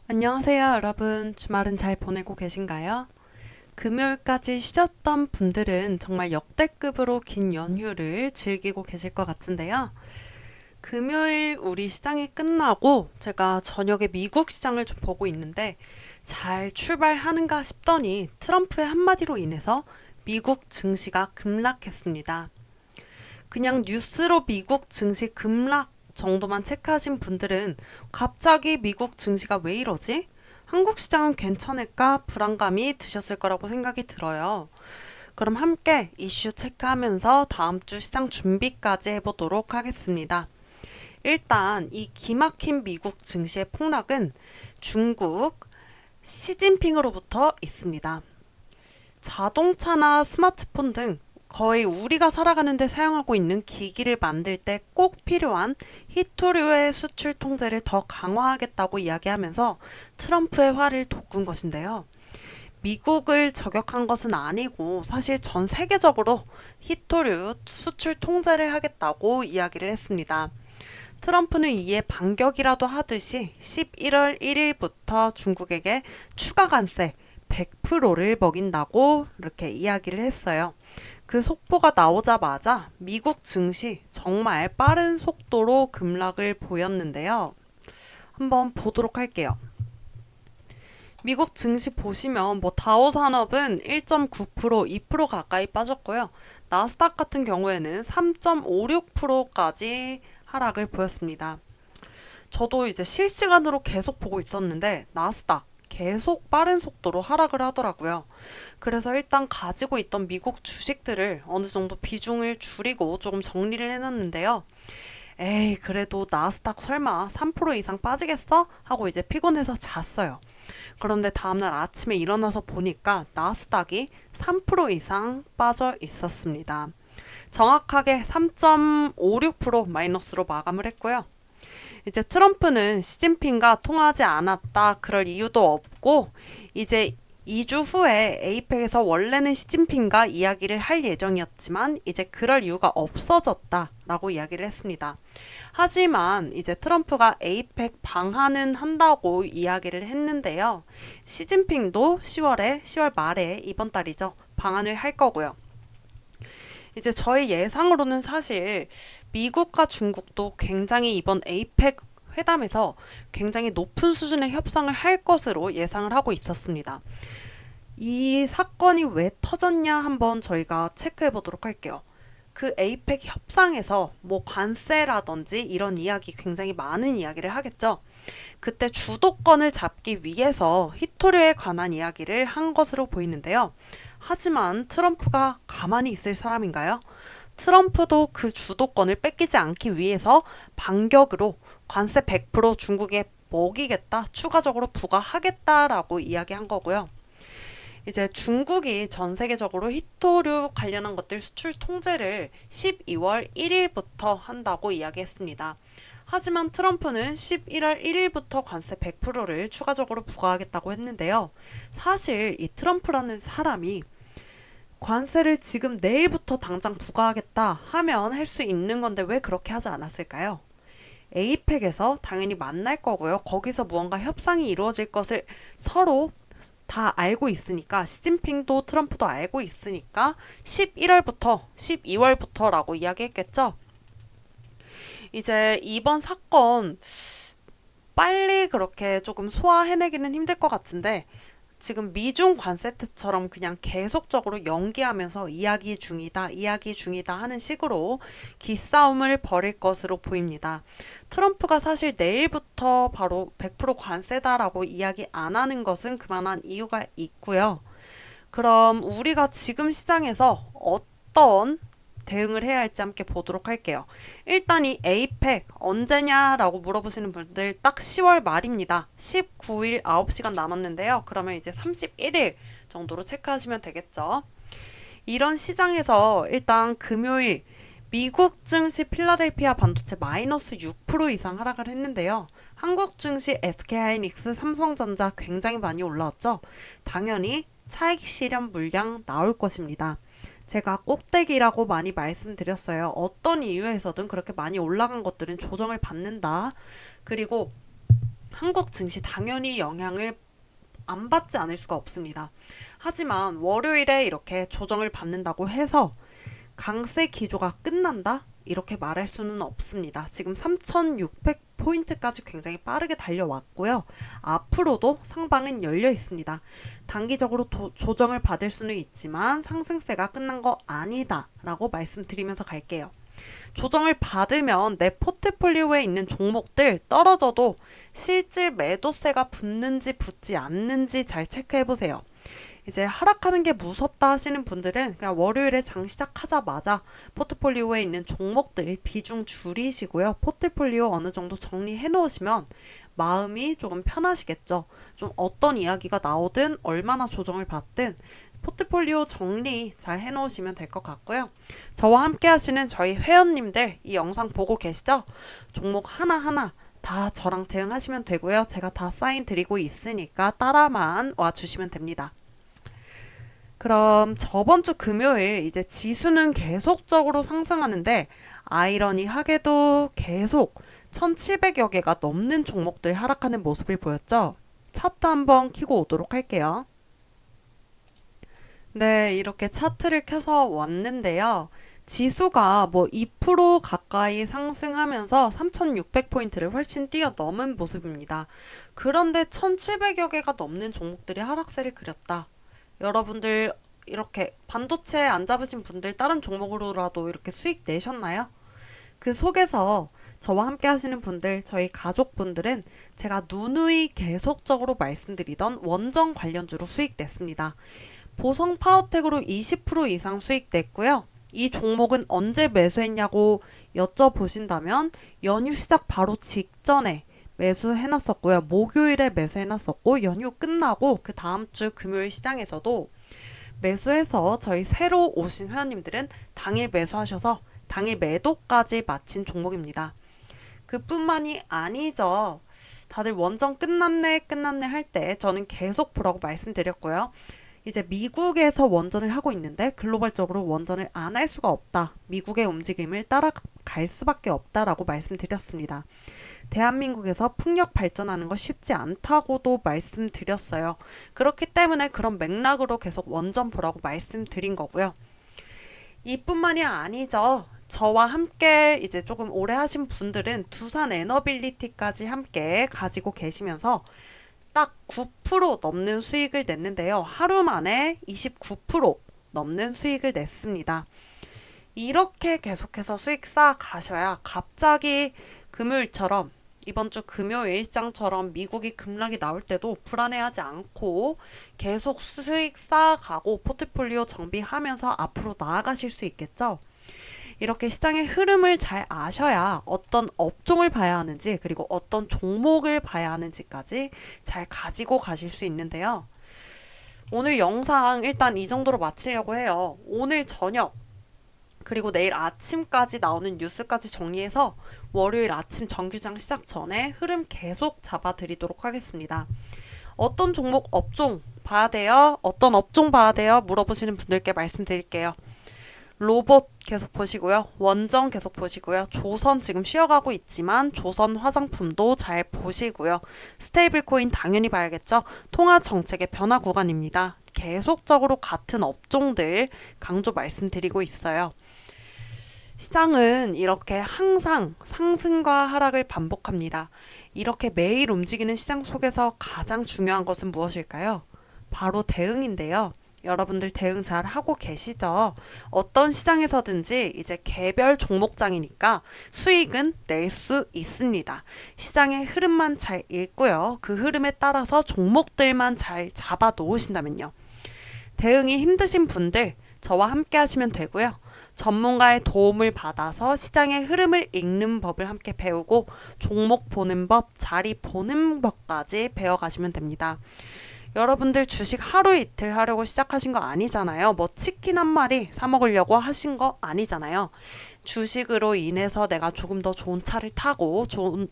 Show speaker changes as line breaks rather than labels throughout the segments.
안녕하세요, 여러분. 주말은 잘 보내고 계신가요? 금요일까지 쉬셨던 분들은 정말 역대급으로 긴 연휴를 즐기고 계실 것 같은데요. 금요일 우리 시장이 끝나고 제가 저녁에 미국 시장을 좀 보고 있는데 잘 출발하는가 싶더니 트럼프의 한마디로 인해서 미국 증시가 급락했습니다. 그냥 뉴스로 미국 증시 급락 정도만 체크하신 분들은 갑자기 미국 증시가 왜 이러지? 한국 시장은 괜찮을까? 불안감이 드셨을 거라고 생각이 들어요. 그럼 함께 이슈 체크하면서 다음 주 시장 준비까지 해보도록 하겠습니다. 일단 이 기막힌 미국 증시의 폭락은 중국 시진핑으로부터 있습니다. 자동차나 스마트폰 등 거의 우리가 살아가는데 사용하고 있는 기기를 만들 때 꼭 필요한 히토류의 수출 통제를 더 강화하겠다고 이야기하면서 트럼프의 화를 돋군 것인데요. 미국을 저격한 것은 아니고 사실 전 세계적으로 히토류 수출 통제를 하겠다고 이야기를 했습니다. 트럼프는 이에 반격이라도 하듯이 11월 1일부터 중국에게 추가 관세 100%를 먹인다고 이렇게 이야기를 했어요. 그 속보가 나오자마자 미국 증시 정말 빠른 속도로 급락을 보였는데요. 한번 보도록 할게요. 미국 증시 보시면 다우 산업은 1.9%, 2% 가까이 빠졌고요. 나스닥 같은 경우에는 3.56%까지 하락을 보였습니다. 저도 이제 실시간으로 계속 보고 있었는데 나스닥 계속 빠른 속도로 하락을 하더라고요. 그래서 일단 가지고 있던 미국 주식들을 어느 정도 비중을 줄이고 조금 정리를 해놨는데요. 에이, 그래도 나스닥 설마 3% 이상 빠지겠어? 하고 이제 피곤해서 잤어요. 그런데 다음날 아침에 일어나서 보니까 나스닥이 3% 이상 빠져 있었습니다. 정확하게 3.56% 마이너스로 마감을 했고요. 이제 트럼프는 시진핑과 통화하지 않았다. 그럴 이유도 없고 이제 2주 후에 에이펙에서 원래는 시진핑과 이야기를 할 예정이었지만 이제 그럴 이유가 없어졌다라고 이야기를 했습니다. 하지만 이제 트럼프가 에이펙 방한은 한다고 이야기를 했는데요. 시진핑도 10월 말에 이번 달이죠. 방한을 할 거고요. 이제 저희 예상으로는 사실 미국과 중국도 굉장히 이번 에이펙 회담에서 굉장히 높은 수준의 협상을 할 것으로 예상을 하고 있었습니다. 이 사건이 왜 터졌냐 한번 저희가 체크해 보도록 할게요. 그 에이펙 협상에서 관세라든지 이런 이야기 굉장히 많은 이야기를 하겠죠. 그때 주도권을 잡기 위해서 히토류에 관한 이야기를 한 것으로 보이는데요. 하지만 트럼프가 가만히 있을 사람인가요? 트럼프도 그 주도권을 뺏기지 않기 위해서 반격으로 관세 100% 중국에 먹이겠다, 추가적으로 부과하겠다라고 이야기한 거고요. 이제 중국이 전 세계적으로 히토류 관련한 것들 수출 통제를 12월 1일부터 한다고 이야기했습니다. 하지만 트럼프는 11월 1일부터 관세 100%를 추가적으로 부과하겠다고 했는데요. 사실 이 트럼프라는 사람이 관세를 지금 내일부터 당장 부과하겠다 하면 할 수 있는 건데 왜 그렇게 하지 않았을까요? 에이펙에서 당연히 만날 거고요. 거기서 무언가 협상이 이루어질 것을 서로 다 알고 있으니까 시진핑도 트럼프도 알고 있으니까 11월부터 12월부터라고 이야기했겠죠. 이제 이번 사건 빨리 그렇게 조금 소화해내기는 힘들 것 같은데 지금 미중 관세트처럼 그냥 계속적으로 연기하면서 이야기 중이다 하는 식으로 기싸움을 벌일 것으로 보입니다. 트럼프가 사실 내일부터 바로 100% 관세다라고 이야기 안 하는 것은 그만한 이유가 있고요. 그럼 우리가 지금 시장에서 어떤 대응을 해야 할지 함께 보도록 할게요. 일단 이 에이펙 언제냐라고 물어보시는 분들 딱 10월 말입니다. 19일 9시간 남았는데요. 그러면 이제 31일 정도로 체크하시면 되겠죠. 이런 시장에서 일단 금요일 미국 증시 필라델피아 반도체 마이너스 6% 이상 하락을 했는데요. 한국 증시 SK하이닉스, 삼성전자 굉장히 많이 올라왔죠. 당연히 차익 실현 물량 나올 것입니다. 제가 꼭대기라고 많이 말씀드렸어요. 어떤 이유에서든 그렇게 많이 올라간 것들은 조정을 받는다. 그리고 한국 증시 당연히 영향을 안 받지 않을 수가 없습니다. 하지만 월요일에 이렇게 조정을 받는다고 해서 강세 기조가 끝난다? 이렇게 말할 수는 없습니다. 지금 3,600포인트까지 굉장히 빠르게 달려왔고요. 앞으로도 상방은 열려 있습니다. 단기적으로 조정을 받을 수는 있지만 상승세가 끝난 거 아니다 라고 말씀드리면서 갈게요. 조정을 받으면 내 포트폴리오에 있는 종목들 떨어져도 실질 매도세가 붙는지 붙지 않는지 잘 체크해보세요. 이제 하락하는 게 무섭다 하시는 분들은 그냥 월요일에 장 시작하자마자 포트폴리오에 있는 종목들 비중 줄이시고요. 포트폴리오 어느 정도 정리해 놓으시면 마음이 조금 편하시겠죠. 좀 어떤 이야기가 나오든 얼마나 조정을 받든 포트폴리오 정리 잘 해놓으시면 될 것 같고요. 저와 함께 하시는 저희 회원님들 이 영상 보고 계시죠? 종목 하나하나 다 저랑 대응하시면 되고요. 제가 다 사인 드리고 있으니까 따라만 와주시면 됩니다. 그럼 저번 주 금요일 이제 지수는 계속적으로 상승하는데 아이러니하게도 계속 1700여 개가 넘는 종목들 하락하는 모습을 보였죠. 차트 한번 켜고 오도록 할게요. 네, 이렇게 차트를 켜서 왔는데요. 지수가 뭐 2% 가까이 상승하면서 3600포인트를 훨씬 뛰어넘은 모습입니다. 그런데 1700여 개가 넘는 종목들이 하락세를 그렸다. 여러분들 이렇게 반도체 안 잡으신 분들 다른 종목으로라도 이렇게 수익 내셨나요? 그 속에서 저와 함께 하시는 분들, 저희 가족분들은 제가 누누이 계속적으로 말씀드리던 원전 관련주로 수익 냈습니다. 보성 파워텍으로 20% 이상 수익 냈고요. 이 종목은 언제 매수했냐고 여쭤보신다면 연휴 시작 바로 직전에 매수해놨었고요. 목요일에 매수해놨었고 연휴 끝나고 그 다음 주 금요일 시장에서도 매수해서 저희 새로 오신 회원님들은 당일 매수하셔서 당일 매도까지 마친 종목입니다. 그뿐만이 아니죠. 다들 원전 끝났네 할 때 저는 계속 보라고 말씀드렸고요. 이제 미국에서 원전을 하고 있는데 글로벌적으로 원전을 안 할 수가 없다. 미국의 움직임을 따라갈 수밖에 없다라고 말씀드렸습니다. 대한민국에서 풍력 발전하는 거 쉽지 않다고도 말씀드렸어요. 그렇기 때문에 그런 맥락으로 계속 원전 보라고 말씀드린 거고요. 이뿐만이 아니죠. 저와 함께 이제 조금 오래 하신 분들은 두산 에너빌리티까지 함께 가지고 계시면서 딱 9% 넘는 수익을 냈는데요. 하루 만에 29% 넘는 수익을 냈습니다. 이렇게 계속해서 수익 쌓아 가셔야 갑자기 금요일처럼 이번 주 금요일 시장처럼 미국이 급락이 나올 때도 불안해하지 않고 계속 수익 쌓아가고 포트폴리오 정비하면서 앞으로 나아가실 수 있겠죠. 이렇게 시장의 흐름을 잘 아셔야 어떤 업종을 봐야 하는지 그리고 어떤 종목을 봐야 하는지까지 잘 가지고 가실 수 있는데요. 오늘 영상 일단 이 정도로 마치려고 해요. 오늘 저녁 그리고 내일 아침까지 나오는 뉴스까지 정리해서 월요일 아침 정규장 시작 전에 흐름 계속 잡아드리도록 하겠습니다. 어떤 종목 업종 봐야 돼요? 어떤 업종 봐야 돼요? 물어보시는 분들께 말씀드릴게요. 로봇 계속 보시고요. 원전 계속 보시고요. 조선 지금 쉬어가고 있지만 조선 화장품도 잘 보시고요. 스테이블 코인 당연히 봐야겠죠. 통화 정책의 변화 구간입니다. 계속적으로 같은 업종들 강조 말씀드리고 있어요. 시장은 이렇게 항상 상승과 하락을 반복합니다. 이렇게 매일 움직이는 시장 속에서 가장 중요한 것은 무엇일까요? 바로 대응인데요. 여러분들 대응 잘 하고 계시죠? 어떤 시장에서든지 이제 개별 종목장이니까 수익은 낼 수 있습니다. 시장의 흐름만 잘 읽고요. 그 흐름에 따라서 종목들만 잘 잡아 놓으신다면요. 대응이 힘드신 분들 저와 함께 하시면 되고요. 전문가의 도움을 받아서 시장의 흐름을 읽는 법을 함께 배우고 종목 보는 법, 자리 보는 법까지 배워가시면 됩니다. 여러분들 주식 하루 이틀 하려고 시작하신 거 아니잖아요. 뭐 치킨 한 마리 사 먹으려고 하신 거 아니잖아요. 주식으로 인해서 내가 조금 더 좋은 차를 타고 조금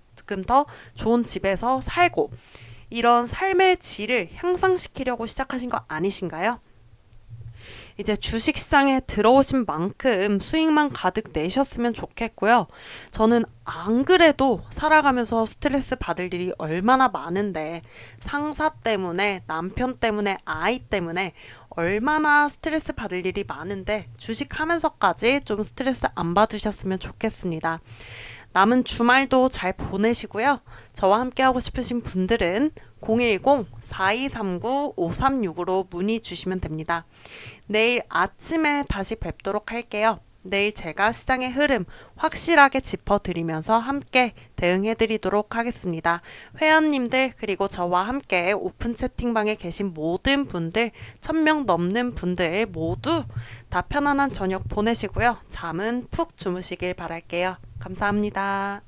더 좋은 집에서 살고 이런 삶의 질을 향상시키려고 시작하신 거 아니신가요? 이제 주식시장에 들어오신 만큼 수익만 가득 내셨으면 좋겠고요. 저는 안 그래도 살아가면서 스트레스 받을 일이 얼마나 많은데 상사 때문에, 남편 때문에, 아이 때문에 얼마나 스트레스 받을 일이 많은데 주식하면서까지 좀 스트레스 안 받으셨으면 좋겠습니다. 남은 주말도 잘 보내시고요. 저와 함께 하고 싶으신 분들은 010-4239-5365로 문의 주시면 됩니다. 내일 아침에 다시 뵙도록 할게요. 내일 제가 시장의 흐름 확실하게 짚어드리면서 함께 대응해드리도록 하겠습니다. 회원님들 그리고 저와 함께 오픈 채팅방에 계신 모든 분들 1000명 넘는 분들 모두 다 편안한 저녁 보내시고요. 잠은 푹 주무시길 바랄게요. 감사합니다.